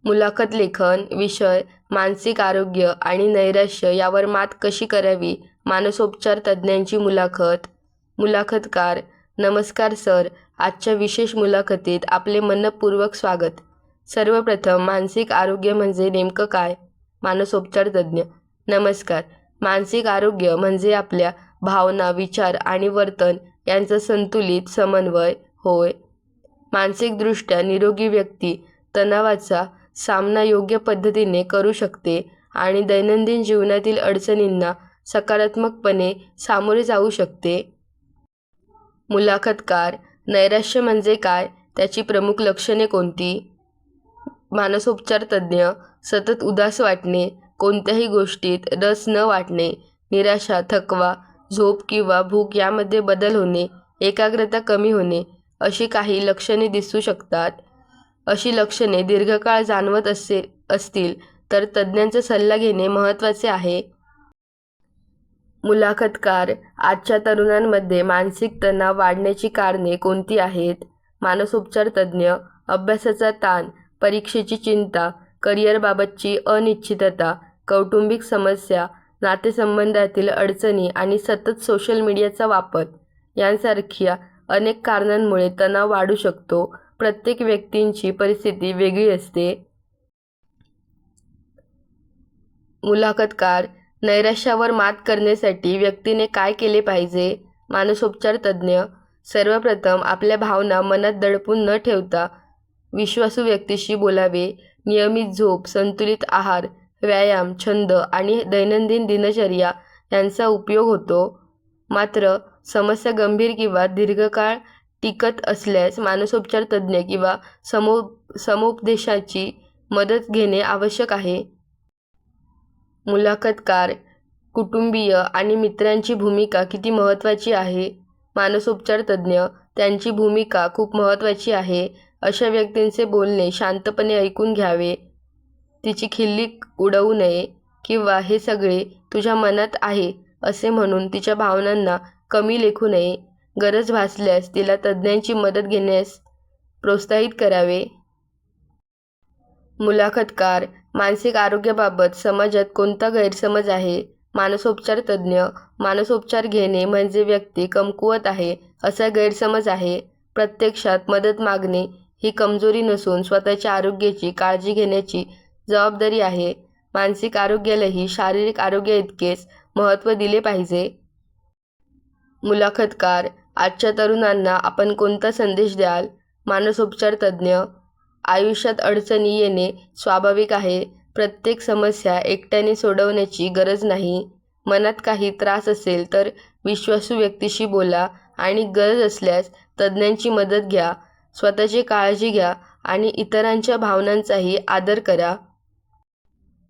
मुलाखत लेखन विषय मानसिक आरोग्य आणि नैराश्य यावर मात कशी करावी, मानसोपचार तज्ज्ञांची मुलाखत. मुलाखतकार: नमस्कार सर, आजच्या विशेष मुलाखतीत आपले मनःपूर्वक स्वागत. सर्वप्रथम, मानसिक आरोग्य म्हणजे नेमकं काय? मानसोपचार तज्ज्ञ: नमस्कार. मानसिक आरोग्य म्हणजे आपल्या भावना, विचार आणि वर्तन यांचा संतुलित समन्वय होय. मानसिकदृष्ट्या निरोगी व्यक्ती तणावाचा सामना योग्य पद्धतीने करू शकते आणि दैनंदिन जीवनातील अडचणींना सकारात्मकपणे सामोरे जाऊ शकते. मुलाखतकार: नैराश्य म्हणजे काय? त्याची प्रमुख लक्षणे कोणती? मानसोपचार तज्ज्ञ: सतत उदास वाटणे, कोणत्याही गोष्टीत रस न वाटणे, निराशा, थकवा, झोप किंवा भूक यामध्ये बदल होणे, एकाग्रता कमी होणे अशी काही लक्षणे दिसू शकतात. अशी लक्षणे दीर्घकाळ जाणवत असतील तर तज्ज्ञांचा सल्ला घेणे महत्त्वाचे आहे. मुलाखतकार: आजच्या तरुणांमध्ये मानसिक तणाव वाढण्याची कारणे कोणती आहेत? मानसोपचार तज्ज्ञ: अभ्यासाचा ताण, परीक्षेची चिंता, करिअरबाबतची अनिश्चितता, कौटुंबिक समस्या, नातेसंबंधातील अडचणी आणि सतत सोशल मीडियाचा वापर यांसारख्या अनेक कारणांमुळे तणाव वाढू शकतो. प्रत्येक व्यक्तींची परिस्थिती वेगळी असते. मुलाखतकार: नैराश्यावर मात करण्यासाठी व्यक्तीने काय केले पाहिजे? मानसोपचार तज्ज्ञ: सर्वप्रथम आपल्या भावना मनात दडपून न ठेवता विश्वासू व्यक्तीशी बोलावे. नियमित झोप, संतुलित आहार, व्यायाम, छंद आणि दैनंदिन दिनचर्या यांचा उपयोग होतो. मात्र समस्या गंभीर किंवा दीर्घकाळ टिकत असल्यास मानसोपचार तज्ज्ञ किंवा समुपदेशकाची मदत घेणे आवश्यक आहे. मुलाखतकार: कुटुंबीय आणि मित्रांची भूमिका किती महत्त्वाची आहे? मानसोपचार तज्ज्ञ: त्यांची भूमिका खूप महत्त्वाची आहे. अशा व्यक्तींचे बोलणे शांतपणे ऐकून घ्यावे. तिची खिल्ली उडवू नये किंवा हे सगळे तुझ्या मनात आहे असे म्हणून तिच्या भावनांना कमी लेखू नये. गरज भासल्यास तिला तज्ज्ञांची मदत घेण्यास प्रोत्साहित करावे. मुलाखतकार: मानसिक आरोग्याबाबत समाजात कोणता गैरसमज आहे? मानसोपचार तज्ज्ञ: मानसोपचार घेणे म्हणजे व्यक्ती कमकुवत आहे असा गैरसमज आहे. प्रत्यक्षात मदत मागणे ही कमजोरी नसून स्वतःच्या आरोग्याची काळजी घेण्याची जबाबदारी आहे. मानसिक आरोग्यालाही शारीरिक आरोग्याइतकेच महत्त्व दिले पाहिजे. मुलाखतकार: आजच्या तरुणांना आपण कोणता संदेश द्याल? मानसोपचार तज्ज्ञ: आयुष्यात अडचणी येणे स्वाभाविक आहे. प्रत्येक समस्या एकट्याने सोडवण्याची गरज नाही. मनात काही त्रास असेल तर विश्वासू व्यक्तीशी बोला आणि गरज असल्यास तज्ज्ञांची मदत घ्या. स्वतःची काळजी घ्या आणि इतरांच्या भावनांचाही आदर करा.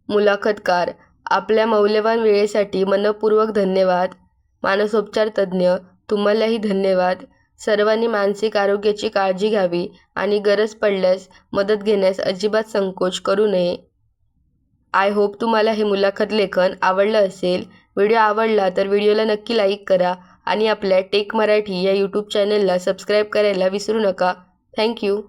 मुलाखतकार: आपल्या मौल्यवान वेळेसाठी मनःपूर्वक धन्यवाद. मानसोपचार तज्ज्ञ: तुम्हालाही धन्यवाद. सर्वांनी मानसिक आरोग्याची काळजी घ्यावी आणि गरज पडल्यास मदत घेण्यास अजिबात संकोच करू नये. आय होप तुम्हाला हे मुलाखत लेखन आवडलं असेल. व्हिडिओ आवडला तर व्हिडिओला नक्की लाईक करा आणि आपल्या टेक मराठी या यूट्यूब चॅनलला सबस्क्राईब करायला विसरू नका. थँक्यू.